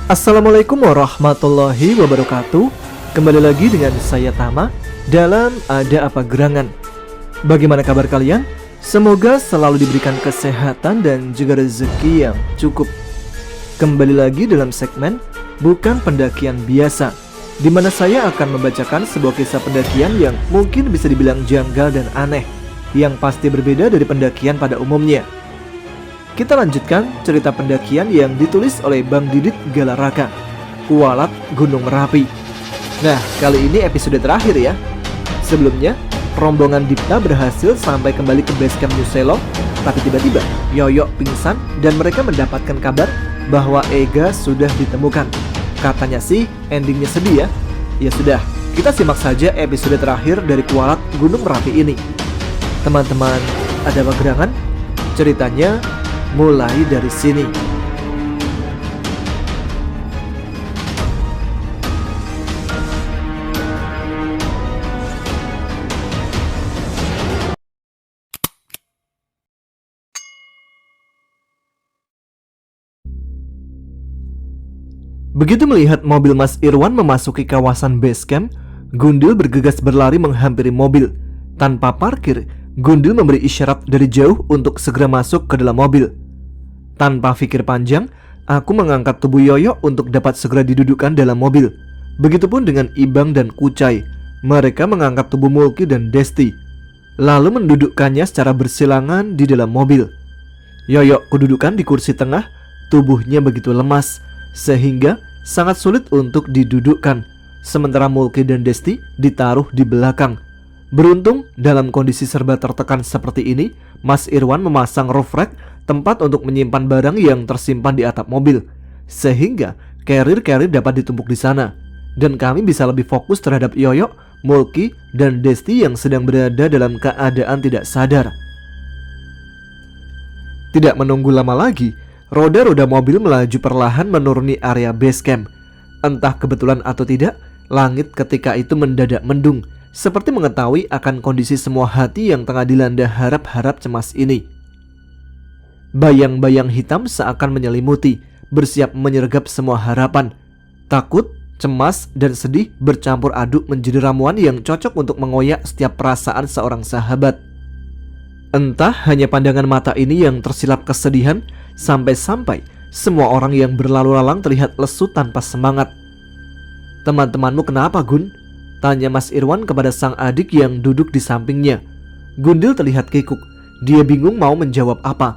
Assalamualaikum warahmatullahi wabarakatuh. Kembali lagi dengan saya Tama dalam Ada Apa Gerangan. Bagaimana kabar kalian? Semoga selalu diberikan kesehatan dan juga rezeki yang cukup. Kembali lagi dalam segmen Bukan Pendakian Biasa, di mana saya akan membacakan sebuah kisah pendakian yang mungkin bisa dibilang janggal dan aneh, yang pasti berbeda dari pendakian pada umumnya. Kita lanjutkan cerita pendakian yang ditulis oleh Bang Didit Galaraka, Kualat Gunung Merapi. Nah, kali ini episode terakhir ya. Sebelumnya, rombongan Dipta berhasil sampai kembali ke base camp New Selo, tapi tiba-tiba Yoyo pingsan dan mereka mendapatkan kabar bahwa Ega sudah ditemukan. Katanya sih endingnya sedih ya. Ya sudah, kita simak saja episode terakhir dari Kualat Gunung Merapi ini. Teman-teman, ada apa gerangan? Ceritanya mulai dari sini. Begitu melihat mobil Mas Irwan memasuki kawasan base camp, Gundil bergegas berlari menghampiri mobil. Tanpa parkir, Gundil memberi isyarat dari jauh untuk segera masuk ke dalam mobil. Tanpa pikir panjang, aku mengangkat tubuh Yoyo untuk dapat segera didudukkan dalam mobil. Begitupun dengan Ibang dan Kucai. Mereka mengangkat tubuh Mulki dan Desti, lalu mendudukkannya secara bersilangan di dalam mobil. Yoyo kududukan di kursi tengah, tubuhnya begitu lemas sehingga sangat sulit untuk didudukkan. Sementara Mulki dan Desti ditaruh di belakang. Beruntung dalam kondisi serba tertekan seperti ini, Mas Irwan memasang roof rack, tempat untuk menyimpan barang yang tersimpan di atap mobil, sehingga carrier-carrier dapat ditumpuk di sana, dan kami bisa lebih fokus terhadap Yoyo, Mulki, dan Desti yang sedang berada dalam keadaan tidak sadar. Tidak menunggu lama lagi, roda-roda mobil melaju perlahan menuruni area base camp. Entah kebetulan atau tidak, langit ketika itu mendadak mendung, seperti mengetahui akan kondisi semua hati yang tengah dilanda harap-harap cemas ini. Bayang-bayang hitam seakan menyelimuti, bersiap menyergap semua harapan. Takut, cemas, dan sedih bercampur aduk menjadi ramuan yang cocok untuk mengoyak setiap perasaan seorang sahabat. Entah hanya pandangan mata ini yang tersilap kesedihan, sampai-sampai semua orang yang berlalu lalang terlihat lesu tanpa semangat. "Teman-temanmu kenapa, Gun?" tanya Mas Irwan kepada sang adik yang duduk di sampingnya. Gundil terlihat kikuk, dia bingung mau menjawab apa.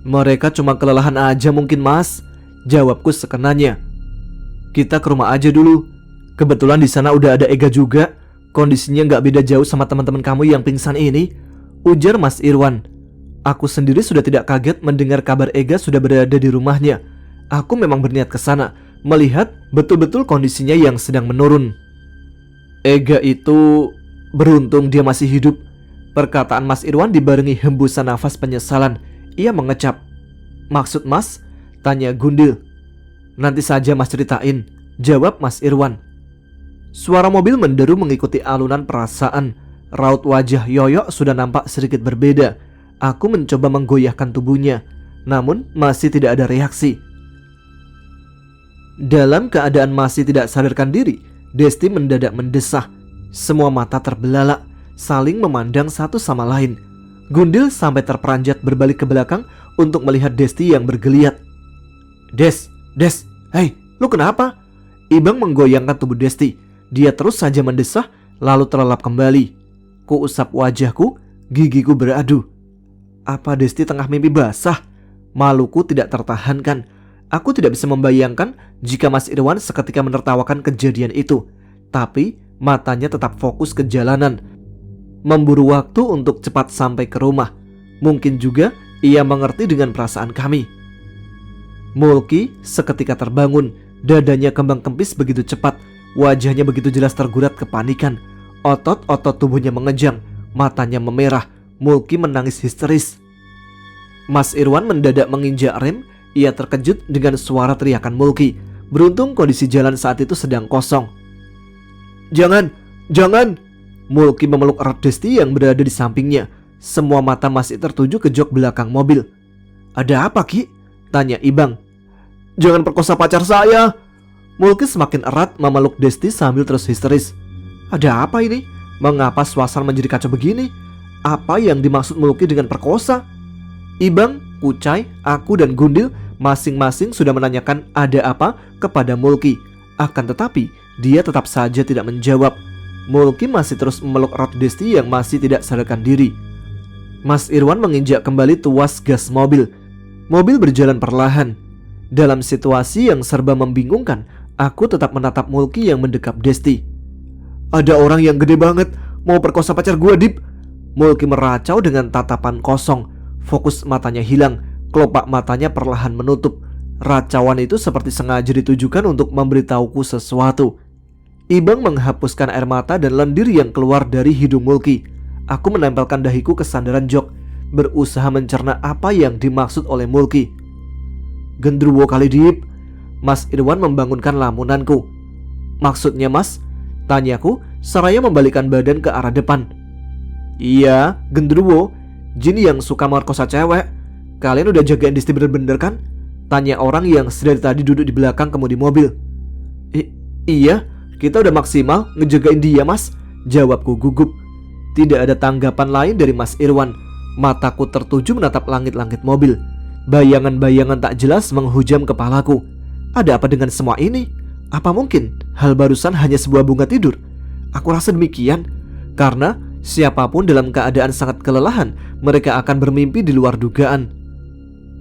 "Mereka cuma kelelahan aja mungkin, Mas," jawabku sekenanya. "Kita ke rumah aja dulu. Kebetulan di sana udah ada Ega juga. Kondisinya nggak beda jauh sama teman-teman kamu yang pingsan ini," ujar Mas Irwan. Aku sendiri sudah tidak kaget mendengar kabar Ega sudah berada di rumahnya. Aku memang berniat ke sana, melihat betul-betul kondisinya yang sedang menurun. "Ega itu beruntung dia masih hidup." Perkataan Mas Irwan dibarengi hembusan nafas penyesalan. Ia mengecap. "Maksud Mas?" tanya Gundil. "Nanti saja Mas ceritain," jawab Mas Irwan. Suara mobil menderu mengikuti alunan perasaan. Raut wajah Yoyo sudah nampak sedikit berbeda. Aku mencoba menggoyahkan tubuhnya, namun masih tidak ada reaksi. Dalam keadaan masih tidak sadarkan diri, Desti mendadak mendesah. Semua mata terbelalak, saling memandang satu sama lain. Gundil sampai terperanjat berbalik ke belakang untuk melihat Desti yang bergeliat. Des, hei, lu kenapa?" Ibang menggoyangkan tubuh Desti. Dia terus saja mendesah, lalu terlelap kembali. Kuusap wajahku, gigiku beradu. Apa Desti tengah mimpi basah? Maluku tidak tertahankan. Aku tidak bisa membayangkan jika Mas Irwan seketika menertawakan kejadian itu. Tapi matanya tetap fokus ke jalanan, memburu waktu untuk cepat sampai ke rumah. Mungkin juga ia mengerti dengan perasaan kami. Mulki seketika terbangun. Dadanya kembang kempis begitu cepat. Wajahnya begitu jelas tergurat kepanikan. Otot-otot tubuhnya mengejang, matanya memerah. Mulki menangis histeris. Mas Irwan mendadak menginjak rem. Ia terkejut dengan suara teriakan Mulki. Beruntung kondisi jalan saat itu sedang kosong. Jangan! Mulki memeluk erat Desti yang berada di sampingnya. Semua mata masih tertuju ke jok belakang mobil. "Ada apa, Ki?" tanya Ibang. Jangan perkosa pacar saya. Mulki semakin erat memeluk Desti sambil terus histeris. Ada apa ini? Mengapa suasana menjadi kacau begini? Apa yang dimaksud Mulki dengan perkosa? Ibang, Kucai, aku dan Gundil masing-masing sudah menanyakan ada apa kepada Mulki. Akan tetapi dia tetap saja tidak menjawab. Mulki masih terus memeluk erat Desti yang masih tidak sadarkan diri. Mas Irwan menginjak kembali tuas gas mobil. Mobil berjalan perlahan. Dalam situasi yang serba membingungkan, aku tetap menatap Mulki yang mendekap Desti. Ada orang yang gede banget mau perkosa pacar gua, Dip. Mulki meracau dengan tatapan kosong. Fokus matanya hilang, kelopak matanya perlahan menutup. Racauan itu seperti sengaja ditujukan untuk memberitahuku sesuatu. Ibang menghapuskan air mata dan lendir yang keluar dari hidung Mulki. Aku menempelkan dahiku ke sandaran jok, berusaha mencerna apa yang dimaksud oleh Mulki. Gendruwo kali, Dip. Mas Irwan membangunkan lamunanku. Maksudnya, Mas? Tanyaku seraya membalikkan badan ke arah depan. Iya, gendruwo. Jin yang suka merkosa cewek. Kalian udah jagain Desti bener-bener kan? Tanya orang yang sedari tadi duduk di belakang kemudi mobil. Iya, kita udah maksimal ngejagain dia, Mas. Jawabku gugup. Tidak ada tanggapan lain dari Mas Irwan. Mataku tertuju menatap langit-langit mobil. Bayangan-bayangan tak jelas menghujam kepalaku. Ada apa dengan semua ini? Apa mungkin hal barusan hanya sebuah bunga tidur? Aku rasa demikian. Karena siapapun dalam keadaan sangat kelelahan, mereka akan bermimpi di luar dugaan.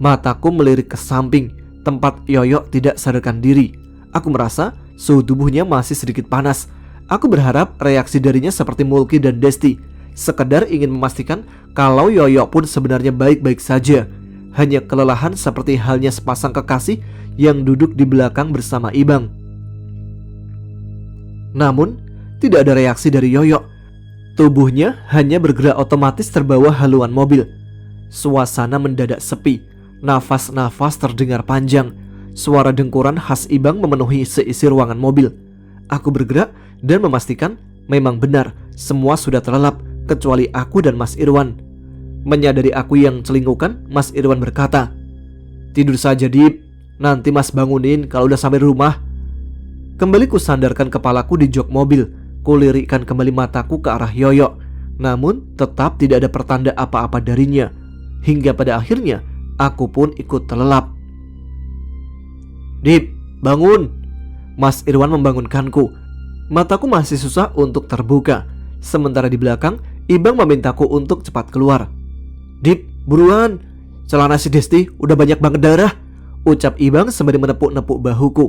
Mataku melirik ke samping, tempat Yoyo tidak sadarkan diri. Aku merasa suhu tubuhnya masih sedikit panas. Aku berharap reaksi darinya seperti Mulki dan Desti, sekedar ingin memastikan kalau Yoyo pun sebenarnya baik-baik saja. Hanya kelelahan seperti halnya sepasang kekasih yang duduk di belakang bersama Ibang. Namun tidak ada reaksi dari Yoyo. Tubuhnya hanya bergerak otomatis terbawa haluan mobil. Suasana mendadak sepi. Nafas-nafas terdengar panjang. Suara dengkuran khas Ibang memenuhi seisi ruangan mobil. Aku bergerak dan memastikan memang benar semua sudah terlelap kecuali aku dan Mas Irwan. Menyadari aku yang celingukan, Mas Irwan berkata, "Tidur saja, Dip. Nanti Mas bangunin kalau udah sampai rumah." Kembali ku sandarkan kepalaku di jok mobil. Kulirikkan kembali mataku ke arah Yoyo. Namun tetap tidak ada pertanda apa-apa darinya. Hingga pada akhirnya aku pun ikut terlelap. "Dip, bangun." Mas Irwan membangunkanku. Mataku masih susah untuk terbuka. Sementara di belakang, Ibang memintaku untuk cepat keluar. "Dip, buruan. Celana si Desti udah banyak banget darah," ucap Ibang sembari menepuk-nepuk bahuku.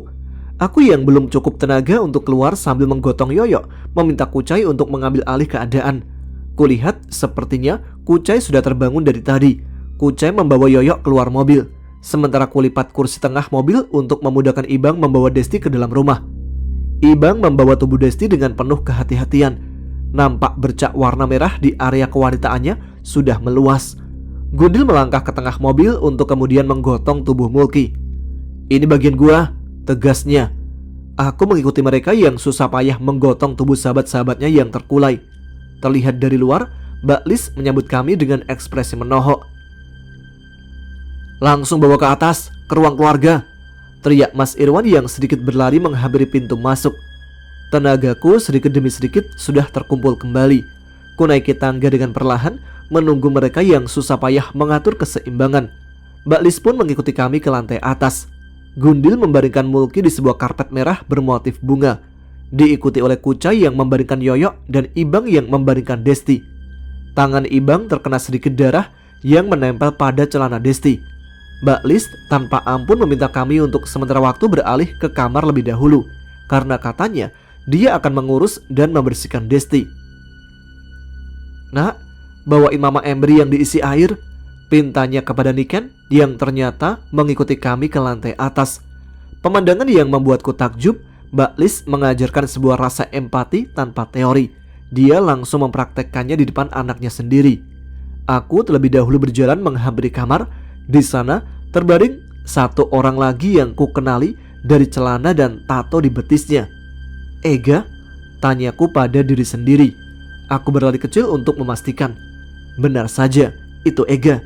Aku yang belum cukup tenaga untuk keluar sambil menggotong Yoyo, meminta Kucai untuk mengambil alih keadaan. Kulihat sepertinya Kucai sudah terbangun dari tadi. Kucai membawa Yoyo keluar mobil. Sementara kulipat kursi tengah mobil untuk memudahkan Ibang membawa Desti ke dalam rumah. Ibang membawa tubuh Desti dengan penuh kehati-hatian. Nampak bercak warna merah di area kewanitaannya sudah meluas. Gundil melangkah ke tengah mobil untuk kemudian menggotong tubuh Mulki. "Ini bagian gua," tegasnya. Aku mengikuti mereka yang susah payah menggotong tubuh sahabat-sahabatnya yang terkulai. Terlihat dari luar, Mbak Lis menyambut kami dengan ekspresi menohok. "Langsung bawa ke atas, ke ruang keluarga," teriak Mas Irwan yang sedikit berlari menghampiri pintu masuk. Tenagaku sedikit demi sedikit sudah terkumpul kembali. Ku naiki tangga dengan perlahan, menunggu mereka yang susah payah mengatur keseimbangan. Mbak Lis pun mengikuti kami ke lantai atas. Gundil membaringkan Mulki di sebuah karpet merah bermotif bunga, diikuti oleh Kucai yang membaringkan Yoyo dan Ibang yang membaringkan Desti. Tangan Ibang terkena sedikit darah yang menempel pada celana Desti. Mbak Lis tanpa ampun meminta kami untuk sementara waktu beralih ke kamar lebih dahulu, karena katanya dia akan mengurus dan membersihkan Desti. "Nak, bawain Mama Embry yang diisi air," pintanya kepada Niken yang ternyata mengikuti kami ke lantai atas. Pemandangan yang membuatku takjub. Mbak Lis mengajarkan sebuah rasa empati tanpa teori. Dia langsung mempraktekkannya di depan anaknya sendiri. Aku terlebih dahulu berjalan menghampiri kamar. Di sana terbaring satu orang lagi yang ku kenali dari celana dan tato di betisnya. "Ega?" tanyaku pada diri sendiri. Aku berlari kecil untuk memastikan. Benar saja, itu Ega.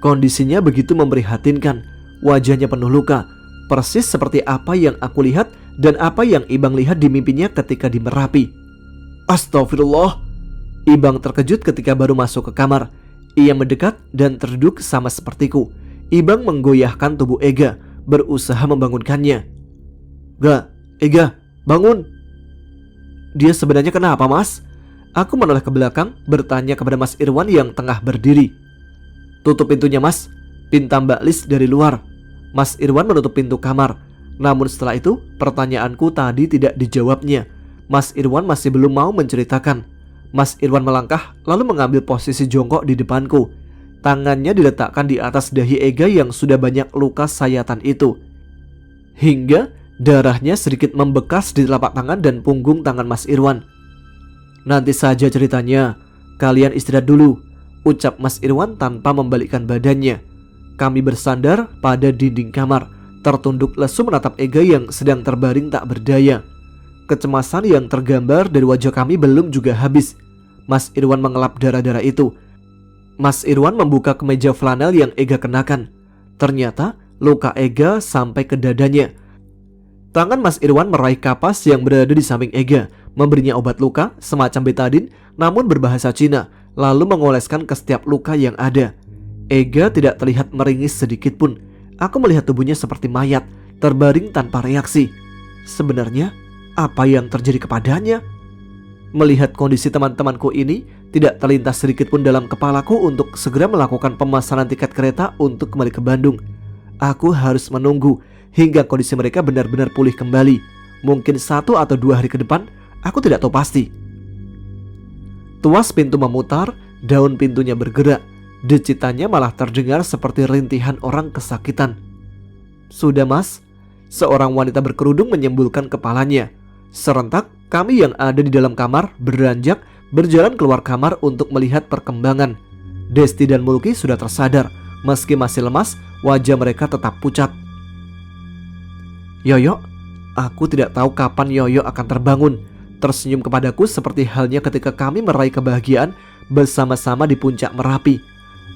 Kondisinya begitu memprihatinkan. Wajahnya penuh luka. persis seperti apa yang aku lihat dan apa yang Ibang lihat di mimpinya ketika di Merapi. Astagfirullah. Ibang terkejut ketika baru masuk ke kamar. Ia mendekat dan terduduk sama sepertiku. Ibang menggoyahkan tubuh Ega, berusaha membangunkannya. Ega, bangun. Dia sebenarnya kenapa, Mas? Aku menoleh ke belakang, bertanya kepada Mas Irwan yang tengah berdiri. Tutup pintunya, Mas, pinta Mbak Lis dari luar. Mas Irwan menutup pintu kamar. Namun setelah itu, pertanyaanku tadi tidak dijawabnya. Mas Irwan masih belum mau menceritakan. Mas Irwan melangkah lalu mengambil posisi jongkok di depanku. Tangannya diletakkan di atas dahi Ega yang sudah banyak luka sayatan itu, hingga darahnya sedikit membekas di telapak tangan dan punggung tangan Mas Irwan. Nanti saja ceritanya, kalian istirahat dulu, ucap Mas Irwan tanpa membalikkan badannya. Kami bersandar pada dinding kamar, tertunduk lesu menatap Ega yang sedang terbaring tak berdaya. Kecemasan yang tergambar dari wajah kami belum juga habis. Mas Irwan mengelap darah-darah itu. Mas Irwan membuka kemeja flanel yang Ega kenakan. Ternyata luka Ega sampai ke dadanya. Tangan Mas Irwan meraih kapas yang berada di samping Ega, memberinya obat luka semacam betadin namun berbahasa Cina, lalu mengoleskan ke setiap luka yang ada. Ega tidak terlihat meringis sedikit pun. Aku melihat tubuhnya seperti mayat, terbaring tanpa reaksi. Sebenarnya apa yang terjadi kepadanya? Melihat kondisi teman-temanku ini, tidak terlintas sedikit pun dalam kepalaku untuk segera melakukan pemesanan tiket kereta untuk kembali ke Bandung. Aku harus menunggu hingga kondisi mereka benar-benar pulih kembali. Mungkin 1 atau 2 hari ke depan, aku tidak tahu pasti. Tuas pintu memutar, daun pintunya bergerak. Decitannya malah terdengar seperti rintihan orang kesakitan. Sudah, Mas. Seorang wanita berkerudung menyembulkan kepalanya. Serentak, kami yang ada di dalam kamar beranjak berjalan keluar kamar untuk melihat perkembangan. Desti dan Mulki sudah tersadar. Meski masih lemas, wajah mereka tetap pucat. Yoyo, aku tidak tahu kapan Yoyo akan terbangun, tersenyum kepadaku seperti halnya ketika kami meraih kebahagiaan bersama-sama di puncak Merapi.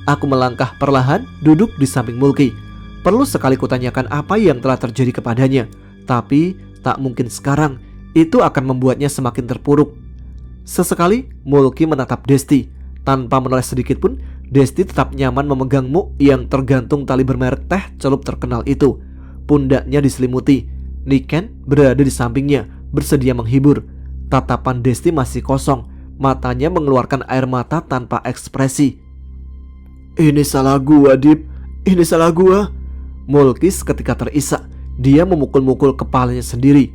Aku melangkah perlahan, duduk di samping Mulki. Perlu sekali kutanyakan apa yang telah terjadi kepadanya, tapi tak mungkin sekarang. Itu akan membuatnya semakin terpuruk. Sesekali Mulki menatap Desti. Tanpa menoleh sedikit pun, Desti tetap nyaman memegang muk yang tergantung tali bermerek teh celup terkenal itu. Pundaknya diselimuti. Niken berada di sampingnya, bersedia menghibur. Tatapan Desti masih kosong. Matanya mengeluarkan air mata tanpa ekspresi. Ini salah gua, Dip. Ini salah gua. Mulki seketika terisak. Dia memukul-mukul kepalanya sendiri.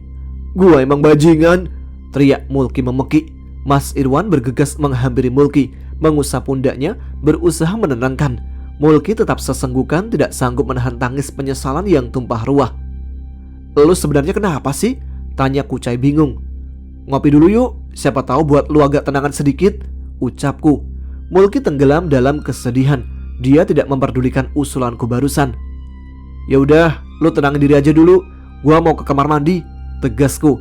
Gua emang bajingan, teriak Mulki memekik. Mas Irwan bergegas menghampiri Mulki, mengusap pundaknya, berusaha menenangkan. Mulki tetap sesenggukan, tidak sanggup menahan tangis penyesalan yang tumpah ruah. Lu sebenarnya kenapa sih? Tanya Kucai bingung. Ngopi dulu yuk, siapa tahu buat lu agak tenangan sedikit, ucapku. Mulki tenggelam dalam kesedihan. Dia tidak memperdulikan usulanku barusan. Ya udah, lu tenangin diri aja dulu. Gua mau ke kamar mandi, tegasku.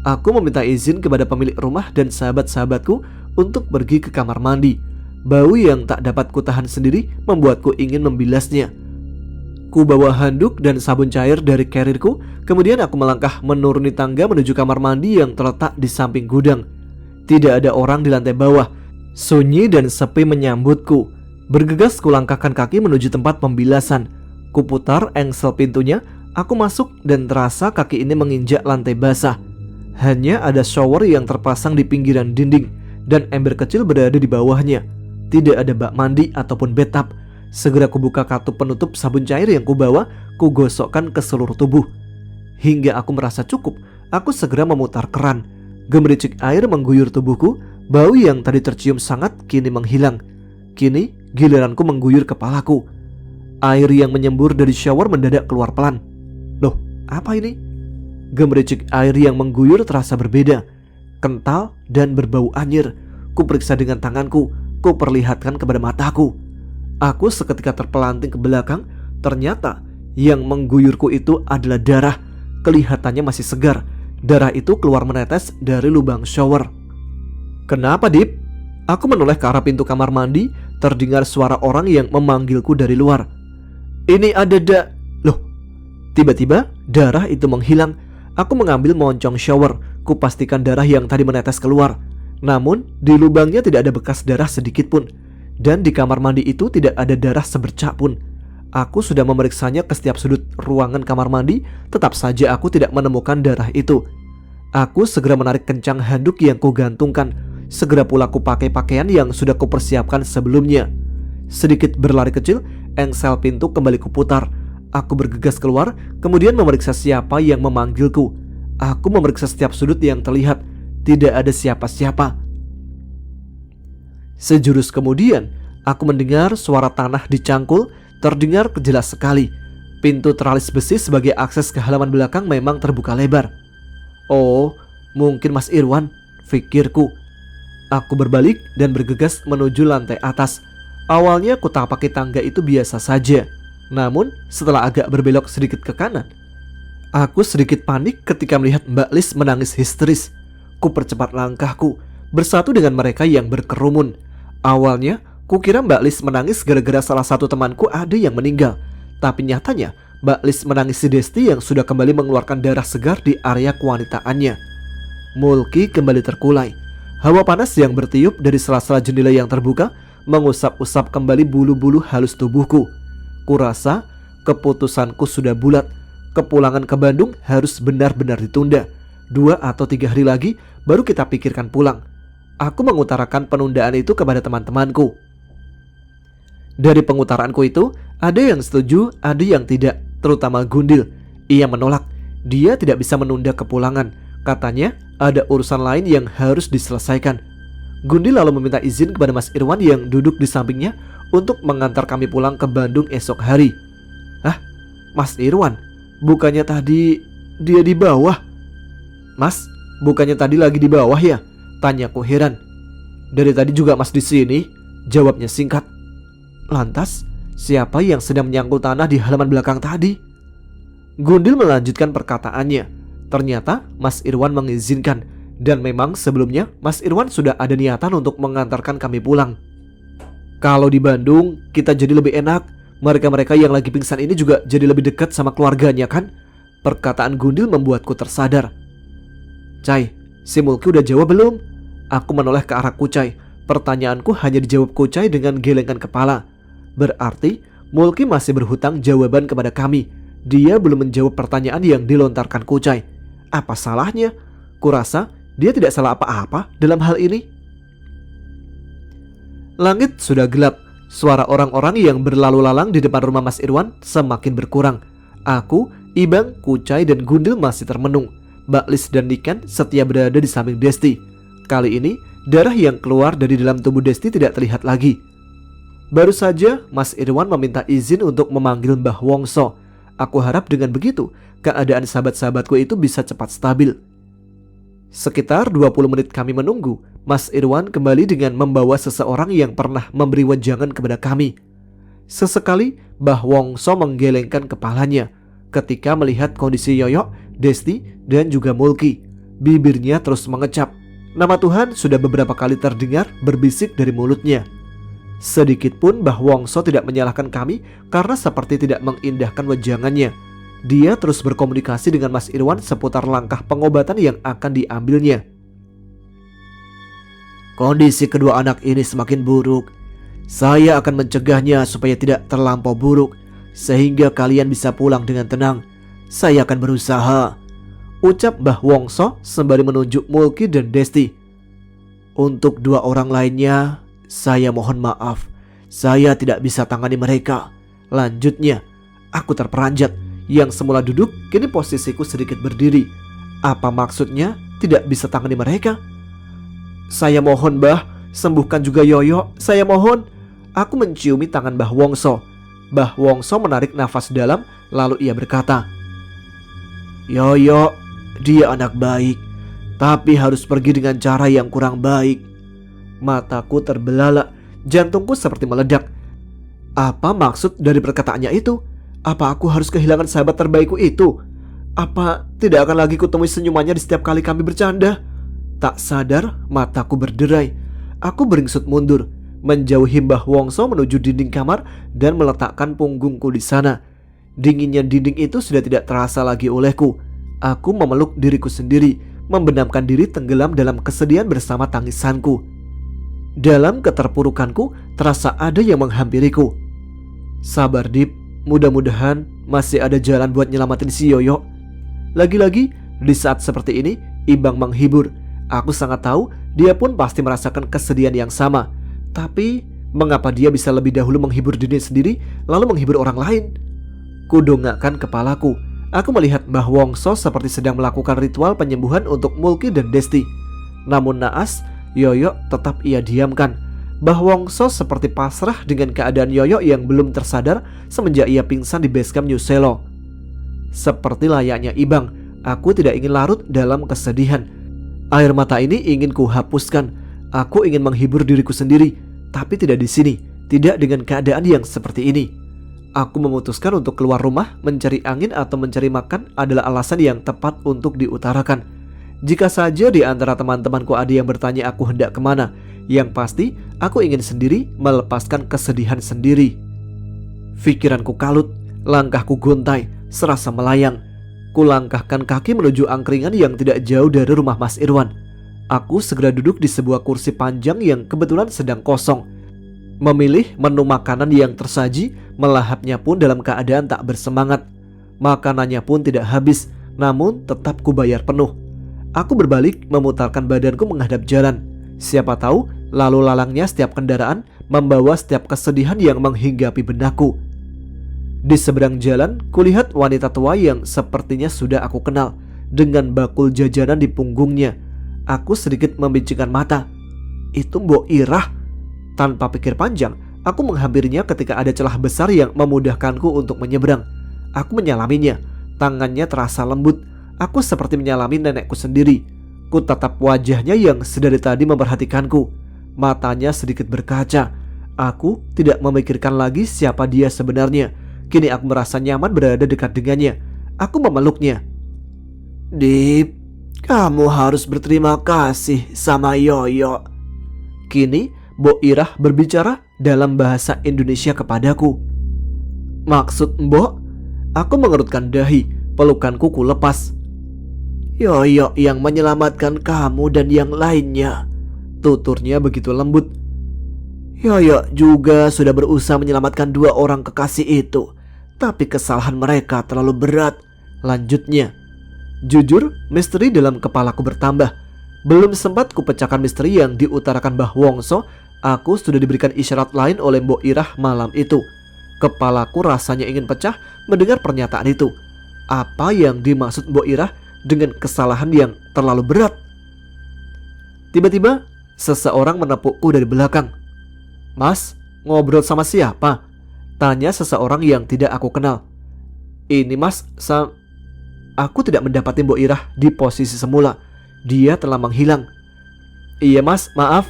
Aku meminta izin kepada pemilik rumah dan sahabat-sahabatku untuk pergi ke kamar mandi. Bau yang tak dapat kutahan sendiri membuatku ingin membilasnya. Ku bawa handuk dan sabun cair dari karirku. Kemudian aku melangkah menuruni tangga menuju kamar mandi yang terletak di samping gudang. Tidak ada orang di lantai bawah. Sunyi dan sepi menyambutku. Bergegas kulangkahkan kaki menuju tempat pembilasan. Kuputar engsel pintunya. Aku masuk dan terasa kaki ini menginjak lantai basah. Hanya ada shower yang terpasang di pinggiran dinding dan ember kecil berada di bawahnya. Tidak ada bak mandi ataupun bathtub. Segera kubuka katup penutup sabun cair yang kubawa, kugosokkan ke seluruh tubuh. Hingga aku merasa cukup, aku segera memutar keran. Gemericik air mengguyur tubuhku. Bau yang tadi tercium sangat kini menghilang. Kini giliranku mengguyur kepalaku. Air yang menyembur dari shower mendadak keluar pelan. Loh, apa ini? Gemericik air yang mengguyur terasa berbeda, kental dan berbau anyir. Ku periksa dengan tanganku, ku perlihatkan kepada mataku. Aku seketika terpelanting ke belakang. Ternyata yang mengguyurku itu adalah darah. Kelihatannya masih segar. Darah itu keluar menetes dari lubang shower. Kenapa, Dip? Aku menoleh ke arah pintu kamar mandi. Terdengar suara orang yang memanggilku dari luar. Ini ada Loh, tiba-tiba Darah itu menghilang. Aku mengambil moncong shower. Kupastikan darah yang tadi menetes keluar. Namun di lubangnya tidak ada bekas darah sedikit pun. Dan di kamar mandi itu tidak ada darah sebercak pun. Aku sudah memeriksanya ke setiap sudut ruangan kamar mandi. Tetap saja aku tidak menemukan darah itu. Aku segera menarik kencang handuk yang kugantungkan. Segera pula kupakai pakaian yang sudah kupersiapkan sebelumnya. Sedikit berlari kecil, engsel pintu kembali kuputar. Aku bergegas keluar, kemudian memeriksa siapa yang memanggilku. Aku memeriksa setiap sudut yang terlihat. Tidak ada siapa-siapa. Sejurus kemudian, aku mendengar suara tanah dicangkul. Terdengar jelas sekali. Pintu teralis besi sebagai akses ke halaman belakang memang terbuka lebar. Oh, mungkin Mas Irwan, pikirku. Aku berbalik dan bergegas menuju lantai atas. Awalnya kutapaki tangga itu biasa saja. Namun setelah agak berbelok sedikit ke kanan, aku sedikit panik ketika melihat Mbak Lis menangis histeris. Kupercepat langkahku, bersatu dengan mereka yang berkerumun. Awalnya kukira Mbak Lis menangis gara-gara salah satu temanku ada yang meninggal. Tapi nyatanya Mbak Lis menangisi Desti yang sudah kembali mengeluarkan darah segar di area kewanitaannya. Mulki kembali terkulai. Hawa panas yang bertiup dari sela-sela jendela yang terbuka mengusap-usap kembali bulu-bulu halus tubuhku. Kurasa keputusanku sudah bulat. Kepulangan ke Bandung harus benar-benar ditunda. 2 atau 3 hari lagi baru kita pikirkan pulang. Aku mengutarakan penundaan itu kepada teman-temanku. Dari pengutaraanku itu, ada yang setuju, ada yang tidak, terutama Gundil. Ia menolak. Dia tidak bisa menunda kepulangan. Katanya ada urusan lain yang harus diselesaikan. Gundil lalu meminta izin kepada Mas Irwan yang duduk di sampingnya untuk mengantar kami pulang ke Bandung esok hari. Hah? Mas Irwan? Bukannya tadi dia di bawah? Mas, bukannya tadi lagi di bawah ya? Tanyaku heran. Dari tadi juga Mas di sini, jawabnya singkat. Lantas, siapa yang sedang menyangkul tanah di halaman belakang tadi? Gundil melanjutkan perkataannya. Ternyata Mas Irwan mengizinkan. Dan memang sebelumnya Mas Irwan sudah ada niatan untuk mengantarkan kami pulang. Kalau di Bandung kita jadi lebih enak. Mereka-mereka yang lagi pingsan ini juga jadi lebih dekat sama keluarganya kan? Perkataan Gundil membuatku tersadar. Cai, si Mulki udah jawab belum? Aku menoleh ke arah Kucai. Pertanyaanku hanya dijawab Kucai dengan gelengkan kepala. Berarti Mulki masih berhutang jawaban kepada kami. Dia belum menjawab pertanyaan yang dilontarkan Kucai. Apa salahnya? Kurasa dia tidak salah apa-apa dalam hal ini. Langit sudah gelap. Suara orang-orang yang berlalu lalang di depan rumah Mas Irwan semakin berkurang. Aku, Ibang, Kucai, dan Gundil masih termenung. Mbak Lis dan Niken setia berada di samping Desti. Kali ini darah yang keluar dari dalam tubuh Desti tidak terlihat lagi. Baru saja Mas Irwan meminta izin untuk memanggil Mbah Wongso. Aku harap dengan begitu keadaan sahabat-sahabatku itu bisa cepat stabil. Sekitar 20 menit kami menunggu. Mas Irwan kembali dengan membawa seseorang yang pernah memberi wejangan kepada kami. Sesekali Mbah Wongso menggelengkan kepalanya ketika melihat kondisi Yoyo, Desti, dan juga Mulki. Bibirnya terus mengecap. Nama Tuhan sudah beberapa kali terdengar berbisik dari mulutnya. Sedikit pun Mbah Wongso tidak menyalahkan kami karena seperti tidak mengindahkan wejangannya. Dia terus berkomunikasi dengan Mas Irwan seputar langkah pengobatan yang akan diambilnya. Kondisi kedua anak ini semakin buruk. Saya akan mencegahnya supaya tidak terlampau buruk, sehingga kalian bisa pulang dengan tenang. Saya akan berusaha, ucap Mbah Wongso sembari menunjuk Mulki dan Desti. Untuk 2 orang lainnya, saya mohon maaf. Saya tidak bisa tangani mereka. Lanjutnya, aku terperanjat. Yang semula duduk, kini posisiku sedikit berdiri. Apa maksudnya tidak bisa tangani mereka? Saya mohon Mbah, sembuhkan juga Yoyo. Saya mohon. Aku menciumi tangan Mbah Wongso. Mbah Wongso menarik nafas dalam, lalu ia berkata, Yoyo, dia anak baik, tapi harus pergi dengan cara yang kurang baik. Mataku terbelalak, jantungku seperti meledak. Apa maksud dari perkataannya itu? Apa aku harus kehilangan sahabat terbaikku itu? Apa tidak akan lagi kutemui senyumannya di setiap kali kami bercanda? Tak sadar mataku berderai. Aku beringsut mundur, menjauhi Mbah Wongso menuju dinding kamar dan meletakkan punggungku di sana. Dinginnya dinding itu sudah tidak terasa lagi olehku. Aku memeluk diriku sendiri, membenamkan diri tenggelam dalam kesedihan bersama tangisanku. Dalam keterpurukanku, terasa ada yang menghampiriku. Sabar Dip, mudah-mudahan masih ada jalan buat nyelamatin si Yoyo. Lagi-lagi, di saat seperti ini, Ibang menghibur. Aku sangat tahu dia pun pasti merasakan kesedihan yang sama. Tapi, mengapa dia bisa lebih dahulu menghibur dirinya sendiri, lalu menghibur orang lain? Kudongakkan kepalaku. Aku melihat Mbah Wongso seperti sedang melakukan ritual penyembuhan untuk Mulki dan Desti. Namun naas, Yoyo tetap ia diamkan. Mbah Wongso seperti pasrah dengan keadaan Yoyo yang belum tersadar semenjak ia pingsan di basecamp New Selo. Seperti layaknya Ibang, aku tidak ingin larut dalam kesedihan. Air mata ini ingin kuhapuskan. Aku ingin menghibur diriku sendiri, tapi tidak di sini, tidak dengan keadaan yang seperti ini. Aku memutuskan untuk keluar rumah, mencari angin atau mencari makan adalah alasan yang tepat untuk diutarakan. Jika saja di antara teman-temanku ada yang bertanya aku hendak kemana, yang pasti aku ingin sendiri melepaskan kesedihan sendiri. Pikiranku kalut, langkahku gontai, serasa melayang. Kulangkahkan kaki menuju angkringan yang tidak jauh dari rumah Mas Irwan. Aku segera duduk di sebuah kursi panjang yang kebetulan sedang kosong. Memilih menu makanan yang tersaji, melahapnya pun dalam keadaan tak bersemangat. Makanannya pun tidak habis, namun tetap kubayar penuh. Aku berbalik memutarkan badanku menghadap jalan. Siapa tahu lalu lalangnya setiap kendaraan membawa setiap kesedihan yang menghinggapi benakku. Di seberang jalan, kulihat wanita tua yang sepertinya sudah aku kenal, dengan bakul jajanan di punggungnya. Aku sedikit membincangkan mata. Itu Mbok Irah. Tanpa pikir panjang, aku menghampirinya ketika ada celah besar yang memudahkanku untuk menyeberang. Aku menyalaminya. Tangannya terasa lembut. Aku seperti menyalami nenekku sendiri. Ku tatap wajahnya yang sedari tadi memperhatikanku. Matanya sedikit berkaca. Aku tidak memikirkan lagi siapa dia sebenarnya. Kini aku merasa nyaman berada dekat dengannya. Aku memeluknya. Dip, kamu harus berterima kasih sama Yoyo. Kini Mbok Irah berbicara dalam bahasa Indonesia kepadaku. Maksud Mbok? Aku mengerutkan dahi, pelukanku kulepas. Yoyo yang menyelamatkan kamu dan yang lainnya, tuturnya begitu lembut. Yoyo juga sudah berusaha menyelamatkan 2 orang kekasih itu, tapi kesalahan mereka terlalu berat, lanjutnya. Jujur, misteri dalam kepalaku bertambah. Belum sempat kupecahkan misteri yang diutarakan Mbah Wongso, aku sudah diberikan isyarat lain oleh Mbok Irah malam itu. Kepalaku rasanya ingin pecah mendengar pernyataan itu. Apa yang dimaksud Mbok Irah dengan kesalahan yang terlalu berat? Tiba-tiba, seseorang menepukku dari belakang. Mas, ngobrol sama siapa? Tanya seseorang yang tidak aku kenal. Ini mas, aku tidak mendapati Mbok Irah di posisi semula. Dia telah menghilang. Iya mas, maaf.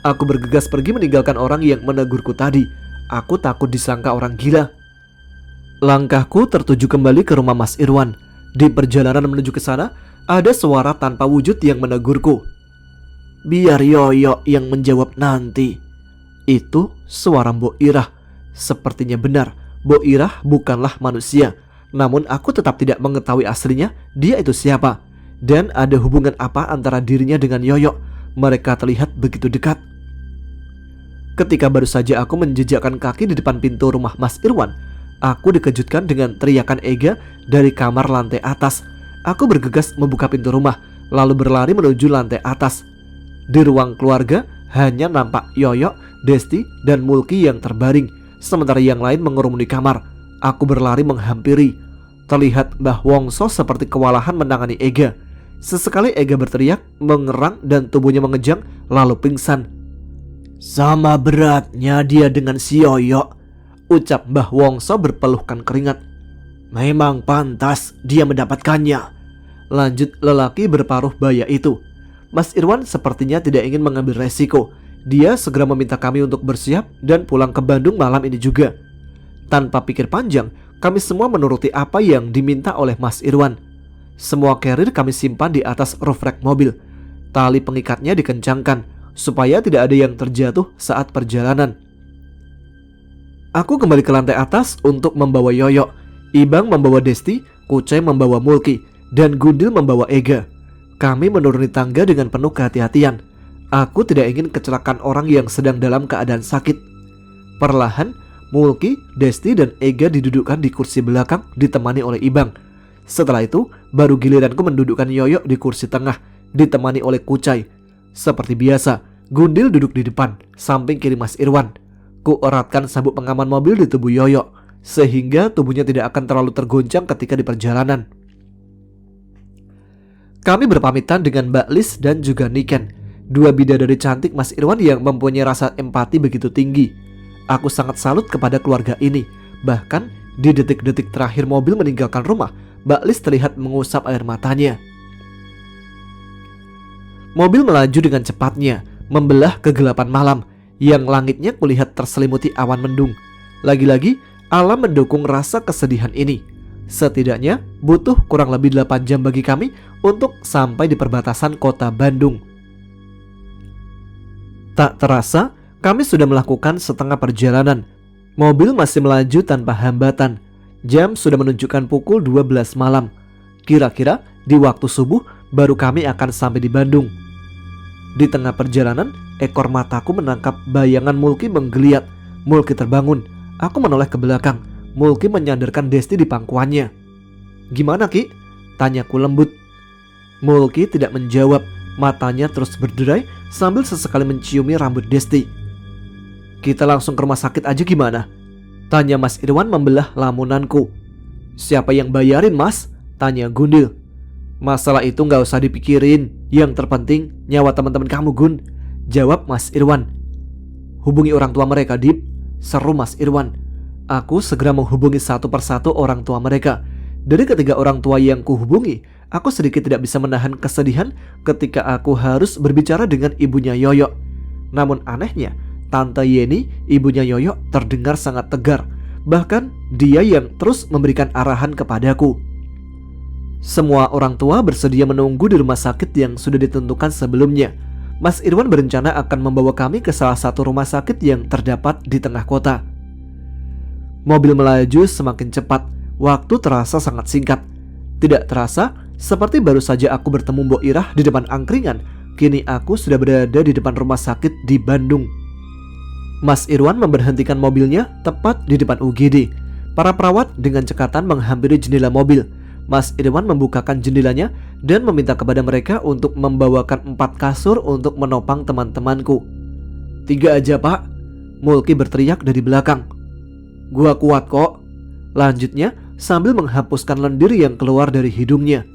Aku bergegas pergi meninggalkan orang yang menegurku tadi. Aku takut disangka orang gila. Langkahku tertuju kembali ke rumah Mas Irwan. Di perjalanan menuju ke sana, ada suara tanpa wujud yang menegurku. Biar Yoyo yang menjawab nanti. Itu suara Mbok Irah. Sepertinya benar, Mbok Irah bukanlah manusia. Namun aku tetap tidak mengetahui aslinya dia itu siapa. Dan ada hubungan apa antara dirinya dengan Yoyo. Mereka terlihat begitu dekat. Ketika baru saja aku menjejakkan kaki di depan pintu rumah Mas Irwan, aku dikejutkan dengan teriakan Ega dari kamar lantai atas. Aku bergegas membuka pintu rumah, lalu berlari menuju lantai atas. Di ruang keluarga hanya nampak Yoyo, Desti, dan Mulki yang terbaring, sementara yang lain mengerumuni kamar. Aku berlari menghampiri. Terlihat Mbah Wongso seperti kewalahan menangani Ega. Sesekali Ega berteriak, mengerang, dan tubuhnya mengejang, lalu pingsan. Sama beratnya dia dengan si Yoyo, ucap Mbah Wongso berpeluhkan keringat. Memang pantas dia mendapatkannya, lanjut lelaki berparuh baya itu. Mas Irwan sepertinya tidak ingin mengambil resiko. Dia segera meminta kami untuk bersiap dan pulang ke Bandung malam ini juga. Tanpa pikir panjang, kami semua menuruti apa yang diminta oleh Mas Irwan. Semua carrier kami simpan di atas roof rack mobil. Tali pengikatnya dikencangkan supaya tidak ada yang terjatuh saat perjalanan. Aku kembali ke lantai atas untuk membawa Yoyo. Ibang membawa Desti, Kucai membawa Mulki, dan Gundil membawa Ega. Kami menuruni tangga dengan penuh kehati-hatian. Aku tidak ingin kecelakaan orang yang sedang dalam keadaan sakit. Perlahan, Mulki, Desti, dan Ega didudukkan di kursi belakang ditemani oleh Ibang. Setelah itu, baru giliranku mendudukkan Yoyo di kursi tengah ditemani oleh Kucai. Seperti biasa, Gundil duduk di depan, samping kiri Mas Irwan. Ku eratkan sabuk pengaman mobil di tubuh Yoyo, sehingga tubuhnya tidak akan terlalu tergoncang ketika di perjalanan. Kami berpamitan dengan Mbak Lis dan juga Niken, dua bidadari cantik Mas Irwan yang mempunyai rasa empati begitu tinggi. Aku sangat salut kepada keluarga ini. Bahkan di detik-detik terakhir mobil meninggalkan rumah, Mbak Lis terlihat mengusap air matanya. Mobil melaju dengan cepatnya, membelah kegelapan malam yang langitnya kulihat terselimuti awan mendung. Lagi-lagi alam mendukung rasa kesedihan ini. Setidaknya butuh kurang lebih 8 jam bagi kami untuk sampai di perbatasan kota Bandung. Tak terasa kami sudah melakukan setengah perjalanan. Mobil masih melaju tanpa hambatan. Jam sudah menunjukkan pukul 12 malam. Kira-kira di waktu subuh baru kami akan sampai di Bandung. Di tengah perjalanan, ekor mataku menangkap bayangan Mulki menggeliat. Mulki terbangun. Aku menoleh ke belakang. Mulki menyandarkan Desti di pangkuannya. "Gimana, Ki?" tanyaku lembut. Mulki tidak menjawab. Matanya terus berderai sambil sesekali menciumi rambut Desti. "Kita langsung ke rumah sakit aja gimana?" tanya Mas Irwan membelah lamunanku. "Siapa yang bayarin, Mas?" tanya Gundil. "Masalah itu gak usah dipikirin. Yang terpenting nyawa teman-teman kamu, Gun," jawab Mas Irwan. "Hubungi orang tua mereka, Dip," seru Mas Irwan. Aku segera menghubungi satu persatu orang tua mereka. Dari ketiga orang tua yang kuhubungi, aku sedikit tidak bisa menahan kesedihan ketika aku harus berbicara dengan ibunya Yoyo. Namun anehnya, Tante Yeni, ibunya Yoyo, terdengar sangat tegar. Bahkan dia yang terus memberikan arahan kepadaku. Semua orang tua bersedia menunggu di rumah sakit yang sudah ditentukan sebelumnya. Mas Irwan berencana akan membawa kami ke salah satu rumah sakit yang terdapat di tengah kota. Mobil melaju semakin cepat. Waktu terasa sangat singkat. Tidak terasa, seperti baru saja aku bertemu Mbok Irah di depan angkringan, kini aku sudah berada di depan rumah sakit di Bandung. Mas Irwan memberhentikan mobilnya tepat di depan UGD. Para perawat dengan cekatan menghampiri jendela mobil. Mas Irwan membukakan jendelanya dan meminta kepada mereka untuk membawakan 4 kasur untuk menopang teman-temanku. "3 aja, Pak," Mulki berteriak dari belakang. "Gua kuat kok," lanjutnya sambil menghapuskan lendir yang keluar dari hidungnya.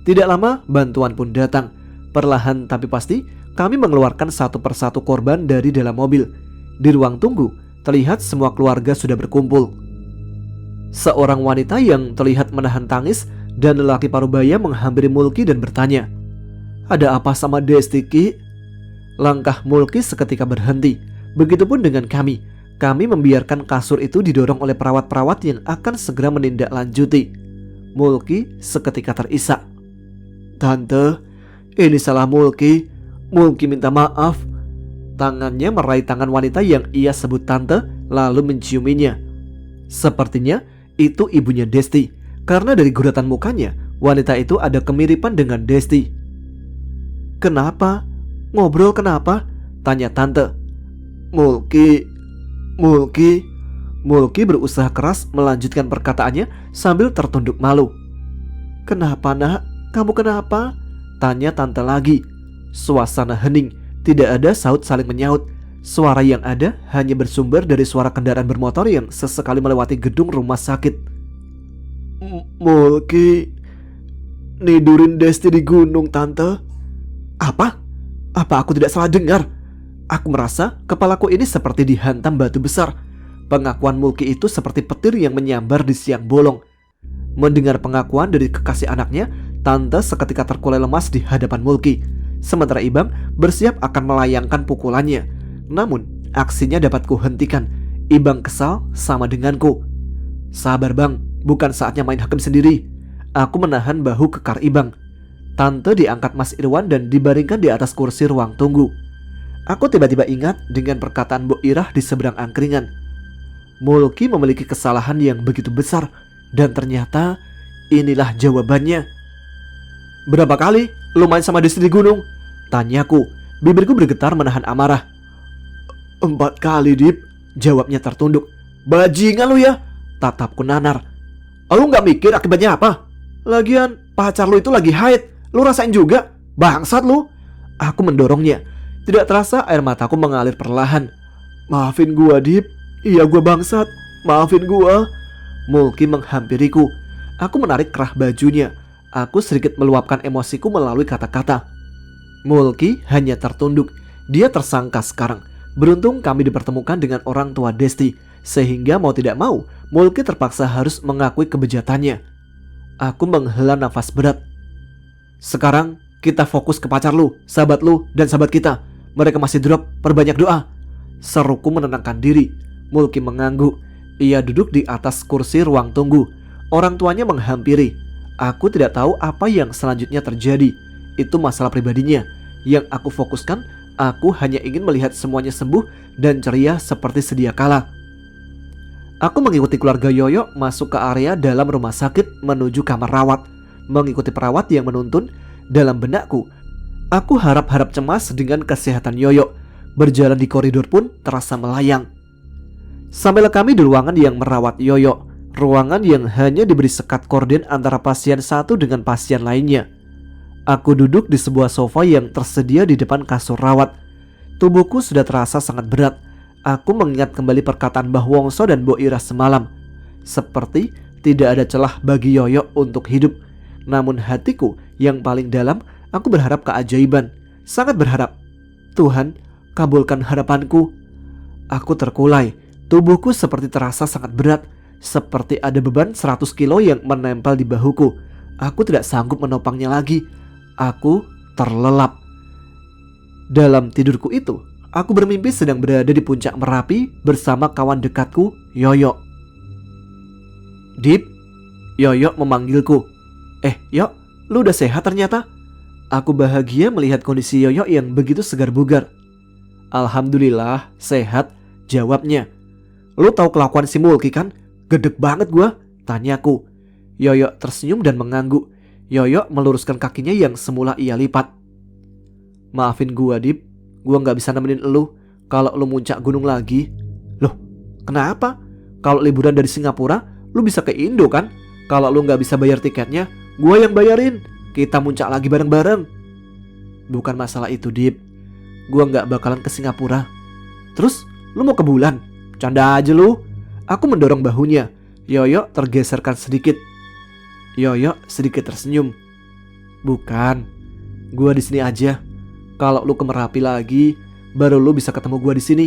Tidak lama bantuan pun datang. Perlahan tapi pasti kami mengeluarkan satu persatu korban dari dalam mobil. Di ruang tunggu terlihat semua keluarga sudah berkumpul. Seorang wanita yang terlihat menahan tangis dan lelaki parubaya menghampiri Mulki dan bertanya, "Ada apa sama Desti, Ki?" Langkah Mulki seketika berhenti. Begitupun dengan kami. Kami membiarkan kasur itu didorong oleh perawat-perawat yang akan segera menindaklanjuti. Mulki seketika terisak. "Tante, ini salah Mulki. Mulki minta maaf." Tangannya meraih tangan wanita yang ia sebut tante, lalu menciuminya. Sepertinya itu ibunya Desti, karena dari guratan mukanya, wanita itu ada kemiripan dengan Desti. "Kenapa? Ngobrol kenapa?" tanya tante. Mulki berusaha keras melanjutkan perkataannya sambil tertunduk malu. "Kenapa, Nak? Kamu kenapa?" tanya tante lagi. Suasana hening, tidak ada saut saling menyaut. Suara yang ada hanya bersumber dari suara kendaraan bermotor yang sesekali melewati gedung rumah sakit. "Mulki nidurin Desti di gunung, Tante." Apa? Apa aku tidak salah dengar? Aku merasa kepalaku ini seperti dihantam batu besar. Pengakuan Mulki itu seperti petir yang menyambar di siang bolong. Mendengar pengakuan dari kekasih anaknya, Tante seketika terkulai lemas di hadapan Mulki. Sementara Ibang bersiap akan melayangkan pukulannya. Namun aksinya dapat kuhentikan. Ibang kesal sama denganku. "Sabar, Bang, bukan saatnya main hakim sendiri." Aku menahan bahu kekar Ibang. Tante diangkat Mas Irwan dan dibaringkan di atas kursi ruang tunggu. Aku tiba-tiba ingat dengan perkataan Mbok Irah di seberang angkringan. Mulki memiliki kesalahan yang begitu besar. Dan ternyata inilah jawabannya. "Berapa kali lu main sama Desti di gunung?" tanyaku. Bibirku bergetar menahan amarah. "4 kali, Dip," jawabnya tertunduk. "Bajingan lu ya," tatapku nanar. "Lu gak mikir akibatnya apa? Lagian pacar lu itu lagi haid, lu rasain juga. Bangsat lu." Aku mendorongnya. Tidak terasa air mataku mengalir perlahan. "Maafin gua, Dip. Iya, gua bangsat. Maafin gua." Mulki menghampiriku. Aku menarik kerah bajunya. Aku sedikit meluapkan emosiku melalui kata-kata. Mulki hanya tertunduk. Dia tersangka sekarang. Beruntung kami dipertemukan dengan orang tua Desti, sehingga mau tidak mau Mulki terpaksa harus mengakui kebejatannya. Aku menghela nafas berat. "Sekarang kita fokus ke pacar lu, sahabat lu, dan sahabat kita. Mereka masih drop, perbanyak doa," seruku menenangkan diri. Mulki mengangguk. Ia duduk di atas kursi ruang tunggu. Orang tuanya menghampiri. Aku tidak tahu apa yang selanjutnya terjadi. Itu masalah pribadinya. Yang aku fokuskan, aku hanya ingin melihat semuanya sembuh dan ceria seperti sedia kala. Aku mengikuti keluarga Yoyo masuk ke area dalam rumah sakit menuju kamar rawat. Mengikuti perawat yang menuntun. Dalam benakku, aku harap-harap cemas dengan kesehatan Yoyo. Berjalan di koridor pun terasa melayang. Sampailah kami di ruangan yang merawat Yoyo. Ruangan yang hanya diberi sekat korden antara pasien satu dengan pasien lainnya. Aku duduk di sebuah sofa yang tersedia di depan kasur rawat. Tubuhku sudah terasa sangat berat. Aku mengingat kembali perkataan Mbah Wongso dan Mbok Ira semalam. Seperti tidak ada celah bagi Yoyo untuk hidup. Namun hatiku yang paling dalam, aku berharap keajaiban. Sangat berharap. "Tuhan, kabulkan harapanku." Aku terkulai. Tubuhku seperti terasa sangat berat. Seperti ada beban 100 kilo yang menempel di bahuku. Aku tidak sanggup menopangnya lagi. Aku terlelap. Dalam tidurku itu, aku bermimpi sedang berada di puncak Merapi bersama kawan dekatku, Yoyo. "Dip," Yoyo memanggilku. Yo, lu udah sehat ternyata." Aku bahagia melihat kondisi Yoyo yang begitu segar bugar. "Alhamdulillah, sehat," jawabnya. "Lu tahu kelakuan si Mulki kan? Gedeg banget gua," tanyaku. Yoyo tersenyum dan mengangguk. Yoyo meluruskan kakinya yang semula ia lipat. "Maafin gua, Dip. Gua gak bisa nemenin lu kalau lu muncak gunung lagi." "Loh, kenapa? Kalau liburan dari Singapura, lu bisa ke Indo kan? Kalau lu gak bisa bayar tiketnya, gua yang bayarin. Kita muncak lagi bareng-bareng." "Bukan masalah itu, Dip. Gua gak bakalan ke Singapura." "Terus, lu mau ke bulan? Canda aja lu." Aku mendorong bahunya. Yoyo tergeserkan sedikit. Yoyo sedikit tersenyum. "Bukan. Gua di sini aja. Kalau lu ke Merapi lagi, baru lu bisa ketemu gua di sini."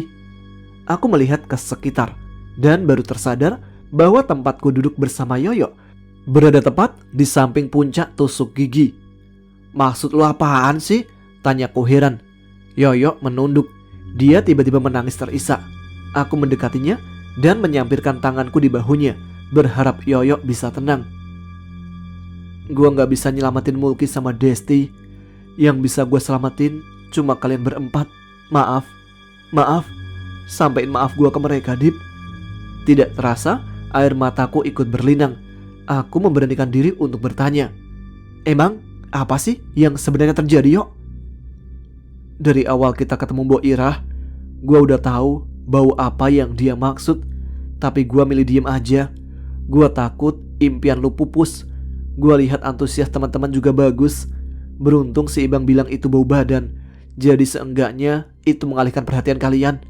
Aku melihat ke sekitar dan baru tersadar bahwa tempatku duduk bersama Yoyo berada tepat di samping puncak tusuk gigi. "Maksud lu apaan sih?" tanyaku heran. Yoyo menunduk. Dia tiba-tiba menangis terisak. Aku mendekatinya dan menyampirkan tanganku di bahunya, berharap Yoyo bisa tenang. "Gua gak bisa nyelamatin Mulki sama Desti. Yang bisa gue selamatin cuma kalian berempat. Maaf. Sampein maaf gue ke mereka, Dip." Tidak terasa air mataku ikut berlinang. Aku memberanikan diri untuk bertanya, "Emang apa sih yang sebenarnya terjadi, Yok?" "Dari awal kita ketemu Mbok Irah, gue udah tahu bau apa yang dia maksud. Tapi gue milih diem aja. Gue takut impian lu pupus. Gue lihat antusias teman-teman juga bagus. Beruntung si Ibang bilang itu bau badan. Jadi seenggaknya itu mengalihkan perhatian kalian."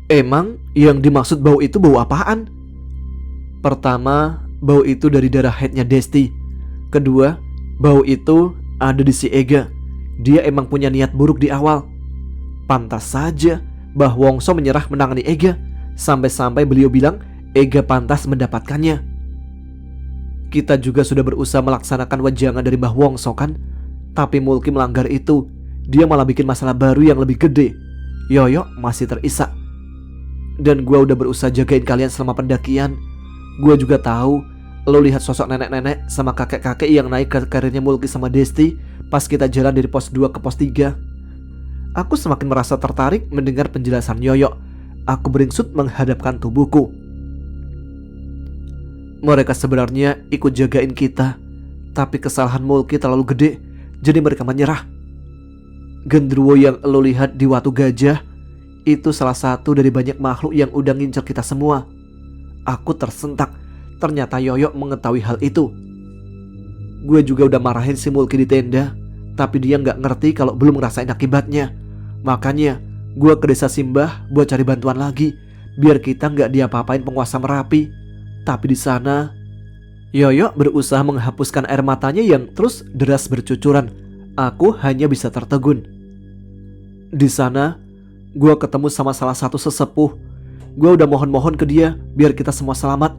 "Emang yang dimaksud bau itu bau apaan?" "Pertama, bau itu dari darah haidnya Desti. Kedua, bau itu ada di si Ega. Dia emang punya niat buruk di awal. Pantas saja Mbah Wongso menyerah menangani Ega. Sampai-sampai beliau bilang Ega pantas mendapatkannya. Kita juga sudah berusaha melaksanakan wejangan dari Mbah Wongso kan. Tapi Mulki melanggar itu. Dia malah bikin masalah baru yang lebih gede." Yoyo masih terisak. "Dan gue udah berusaha jagain kalian selama pendakian. Gue juga tahu lo lihat sosok nenek-nenek sama kakek-kakek yang naik ke karirnya Mulki sama Desti pas kita jalan dari pos 2 ke pos 3. Aku semakin merasa tertarik mendengar penjelasan Yoyo. Aku beringsut menghadapkan tubuhku. Mereka sebenarnya ikut jagain kita, tapi kesalahan Mulki terlalu gede, jadi mereka menyerah. Gendruwo yang lo lihat di Watu Gajah itu salah satu dari banyak makhluk yang udah ngincer kita semua. Aku tersentak. Ternyata Yoyo mengetahui hal itu. Gue juga udah marahin si Mulki di tenda, tapi dia gak ngerti kalau belum ngerasain akibatnya. Makanya gue ke desa Simbah buat cari bantuan lagi, biar kita gak diapa-apain penguasa Merapi. Tapi di sana Yoyo berusaha menghapuskan air matanya yang terus deras bercucuran. Aku hanya bisa tertegun. Di sana gue ketemu sama salah satu sesepuh. Gue udah mohon-mohon ke dia biar kita semua selamat,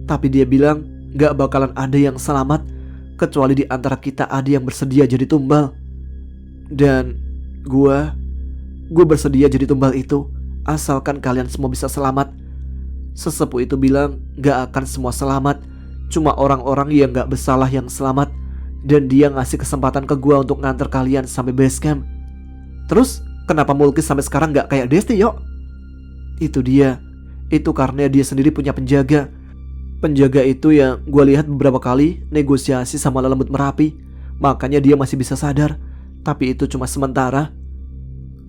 tapi dia bilang gak bakalan ada yang selamat kecuali di antara kita ada yang bersedia jadi tumbal. Dan gue bersedia jadi tumbal itu, asalkan kalian semua bisa selamat. Sesepuh itu bilang gak akan semua selamat, cuma orang-orang yang gak bersalah yang selamat. Dan dia ngasih kesempatan ke gue untuk nganter kalian sampai base camp. Terus kenapa Mulki sampai sekarang gak kayak Desti, Yok? Itu dia. Itu karena dia sendiri punya penjaga. Penjaga itu yang gue lihat beberapa kali negosiasi sama Lelembut Merapi. Makanya dia masih bisa sadar. Tapi itu cuma sementara.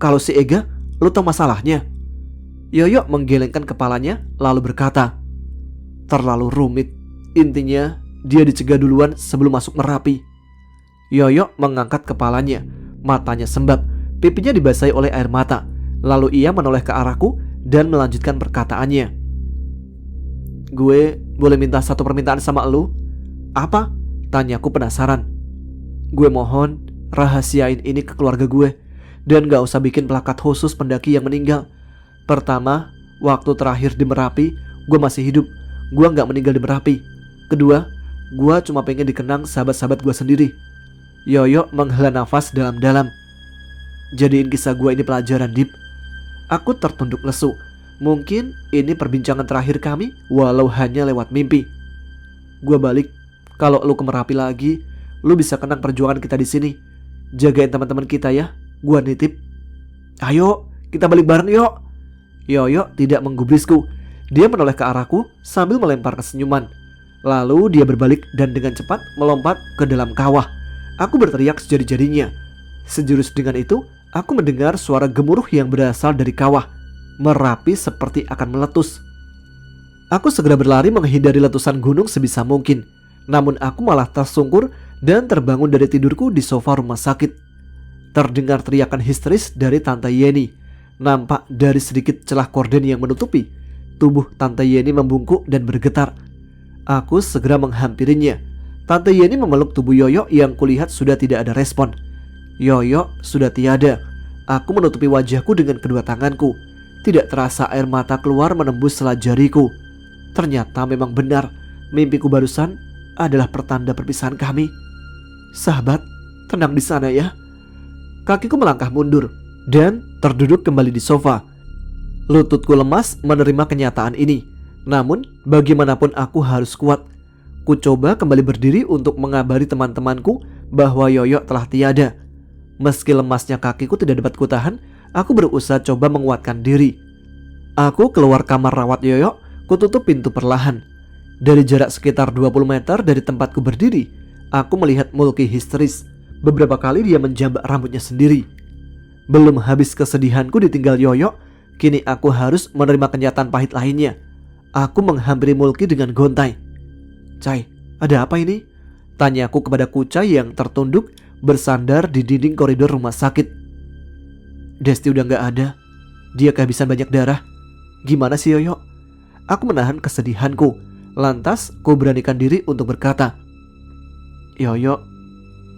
Kalau si Ega, lu tau masalahnya? Yoyo menggelengkan kepalanya lalu berkata, terlalu rumit. Intinya dia dicegah duluan sebelum masuk Merapi. Yoyo mengangkat kepalanya. Matanya sembab, pipinya dibasahi oleh air mata. Lalu ia menoleh ke arahku dan melanjutkan perkataannya. Gue boleh minta satu permintaan sama lu? Apa? Tanyaku penasaran. Gue mohon rahasiain ini ke keluarga gue, dan gak usah bikin plakat khusus pendaki yang meninggal. Pertama, waktu terakhir di Merapi gue masih hidup. Gue gak meninggal di Merapi. Kedua, gue cuma pengen dikenang sahabat-sahabat gue sendiri. Yoyo menghela nafas dalam-dalam. Jadiin kisah gue ini pelajaran, Dip. Aku tertunduk lesu. Mungkin ini perbincangan terakhir kami, walau hanya lewat mimpi. Gue balik. Kalau lu ke Merapi lagi, lu bisa kenang perjuangan kita di sini. Jagain teman-teman kita ya. Gue nitip. Ayo, kita balik bareng yuk. Yoyo tidak menggubrisku. Dia menoleh ke arahku sambil melempar kesenyuman. Lalu dia berbalik dan dengan cepat melompat ke dalam kawah. Aku berteriak sejadi-jadinya. Sejurus dengan itu, aku mendengar suara gemuruh yang berasal dari kawah. Merapi seperti akan meletus. Aku segera berlari menghindari letusan gunung sebisa mungkin. Namun aku malah tersungkur dan terbangun dari tidurku di sofa rumah sakit. Terdengar teriakan histeris dari Tante Yeni. Nampak dari sedikit celah korden yang menutupi. Tubuh Tante Yeni membungkuk dan bergetar. Aku segera menghampirinya. Tante Yeni memeluk tubuh Yoyo yang kulihat sudah tidak ada respon. Yoyo sudah tiada. Aku menutupi wajahku dengan kedua tanganku. Tidak terasa air mata keluar menembus sela jariku. Ternyata memang benar, mimpiku barusan adalah pertanda perpisahan kami. Sahabat, tenang di sana ya. Kakiku melangkah mundur dan terduduk kembali di sofa. Lututku lemas menerima kenyataan ini. Namun bagaimanapun aku harus kuat. Ku coba kembali berdiri untuk mengabari teman-temanku bahwa Yoyo telah tiada. Meski lemasnya kakiku tidak dapat kutahan, aku berusaha coba menguatkan diri. Aku keluar kamar rawat Yoyo, ku tutup pintu perlahan. Dari jarak sekitar 20 meter dari tempatku berdiri, aku melihat Mulki histeris. Beberapa kali dia menjambak rambutnya sendiri. Belum habis kesedihanku ditinggal Yoyo, kini aku harus menerima kenyataan pahit lainnya. Aku menghampiri Mulki dengan gontai. Cai, ada apa ini? Tanyaku kepada Kucai yang tertunduk bersandar di dinding koridor rumah sakit. Desti udah gak ada. Dia kehabisan banyak darah. Gimana sih Yoyo? Aku menahan kesedihanku. Lantas ku beranikan diri untuk berkata, Yoyo,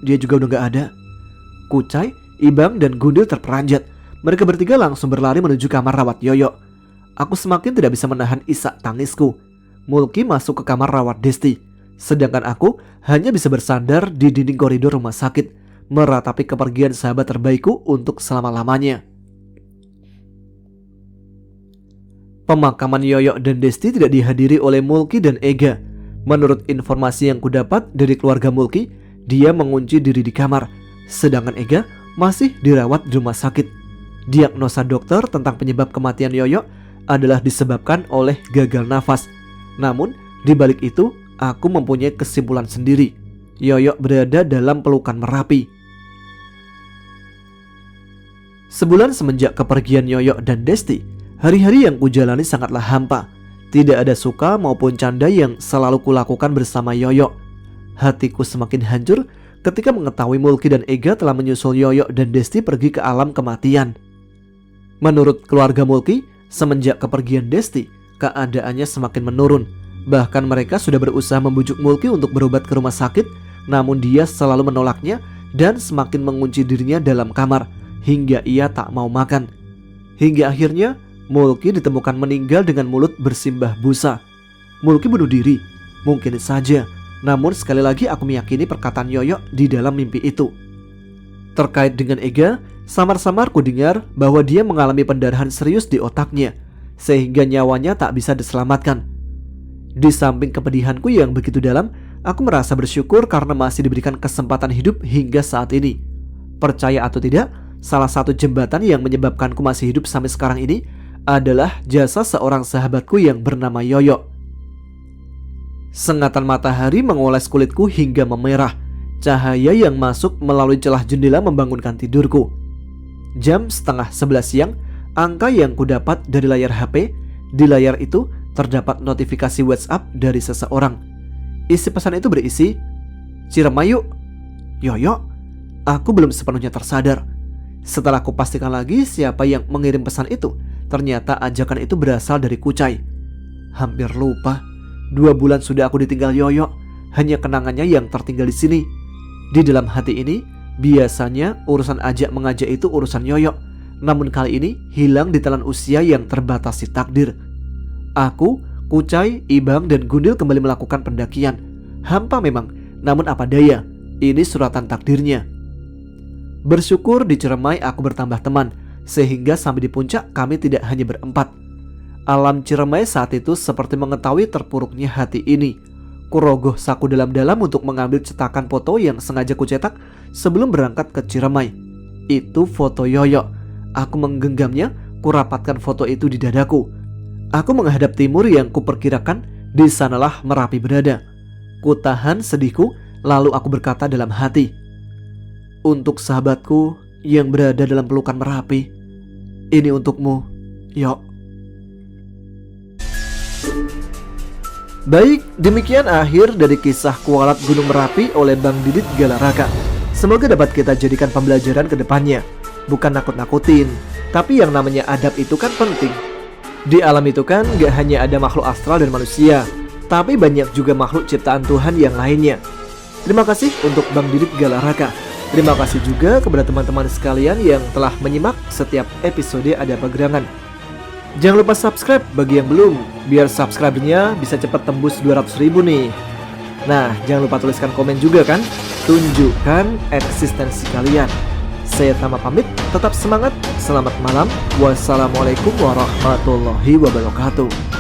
dia juga udah gak ada. Kucai, Ibang dan Gundil terperanjat. Mereka bertiga langsung berlari menuju kamar rawat Yoyo. Aku semakin tidak bisa menahan isak tangisku. Mulki masuk ke kamar rawat Desti, sedangkan aku hanya bisa bersandar di dinding koridor rumah sakit, meratapi kepergian sahabat terbaikku untuk selama-lamanya. Pemakaman Yoyo dan Desti tidak dihadiri oleh Mulki dan Ega. Menurut informasi yang kudapat dari keluarga Mulki, dia mengunci diri di kamar, sedangkan Ega masih dirawat di rumah sakit. Diagnosa dokter tentang penyebab kematian Yoyo adalah disebabkan oleh gagal nafas. Namun Di balik itu, aku mempunyai kesimpulan sendiri. Yoyo berada dalam pelukan Merapi. Sebulan semenjak kepergian Yoyo dan Desti, hari-hari yang kujalani sangatlah hampa. Tidak ada suka maupun canda yang selalu kulakukan bersama Yoyo. Hatiku semakin hancur ketika mengetahui Mulki dan Ega telah menyusul Yoyo dan Desti pergi ke alam kematian. Menurut keluarga Mulki, semenjak kepergian Desti, keadaannya semakin menurun. Bahkan mereka sudah berusaha membujuk Mulki untuk berobat ke rumah sakit, namun dia selalu menolaknya dan semakin mengunci dirinya dalam kamar, hingga ia tak mau makan. Hingga akhirnya Mulki ditemukan meninggal dengan mulut bersimbah busa. Mulki bunuh diri? Mungkin saja. Namun sekali lagi aku meyakini perkataan Yoyo di dalam mimpi itu. Terkait dengan Ega, samar-samar ku dengar bahwa dia mengalami pendarahan serius di otaknya, sehingga nyawanya tak bisa diselamatkan. Di samping kepedihanku yang begitu dalam, aku merasa bersyukur karena masih diberikan kesempatan hidup hingga saat ini. Percaya atau tidak, salah satu jembatan yang menyebabkanku masih hidup sampai sekarang ini adalah jasa seorang sahabatku yang bernama Yoyo. Sengatan matahari mengoles kulitku hingga memerah. Cahaya yang masuk melalui celah jendela membangunkan tidurku. Jam 10:30 siang, angka yang kudapat dari layar HP. Di layar itu terdapat notifikasi WhatsApp dari seseorang. Isi pesan itu berisi, "Ciremai yuk." Yoyo? Aku belum sepenuhnya tersadar. Setelah kupastikan lagi siapa yang mengirim pesan itu, ternyata ajakan itu berasal dari Kucai. Hampir lupa, 2 bulan sudah aku ditinggal Yoyo. Hanya kenangannya yang tertinggal di sini. Di dalam hati ini, biasanya urusan ajak mengajak itu urusan Yoyo. Namun kali ini hilang ditelan usia yang terbatasi takdir. Aku, Kucai, Ibang, dan Gundil kembali melakukan pendakian. Hampa memang, namun apa daya, ini suratan takdirnya. Bersyukur di Ciremai aku bertambah teman, sehingga sampai di puncak kami tidak hanya berempat. Alam Ciremai saat itu seperti mengetahui terpuruknya hati ini. Kurogoh saku dalam-dalam untuk mengambil cetakan foto yang sengaja kucetak sebelum berangkat ke Ciremai. Itu foto Yoyo. Aku menggenggamnya, kurapatkan foto itu di dadaku. Aku menghadap timur yang kuperkirakan di sanalah Merapi berada. Kutahan sedihku, lalu aku berkata dalam hati, "Untuk sahabatku yang berada dalam pelukan Merapi, ini untukmu, Yo." Baik, demikian akhir dari kisah Kualat Gunung Merapi oleh Bang Didit Galaraka. Semoga dapat kita jadikan pembelajaran ke depannya. Bukan nakut-nakutin, tapi yang namanya adab itu kan penting. Di alam itu kan gak hanya ada makhluk astral dan manusia, tapi banyak juga makhluk ciptaan Tuhan yang lainnya. Terima kasih untuk Bang Didit Galaraka. Terima kasih juga kepada teman-teman sekalian yang telah menyimak setiap episode Ada Apa Gerangan. Jangan lupa subscribe bagi yang belum, biar subscribe-nya bisa cepat tembus 200.000 nih. Nah, jangan lupa tuliskan komen juga kan, tunjukkan eksistensi kalian. Saya Tama pamit, tetap semangat, selamat malam, wassalamualaikum warahmatullahi wabarakatuh.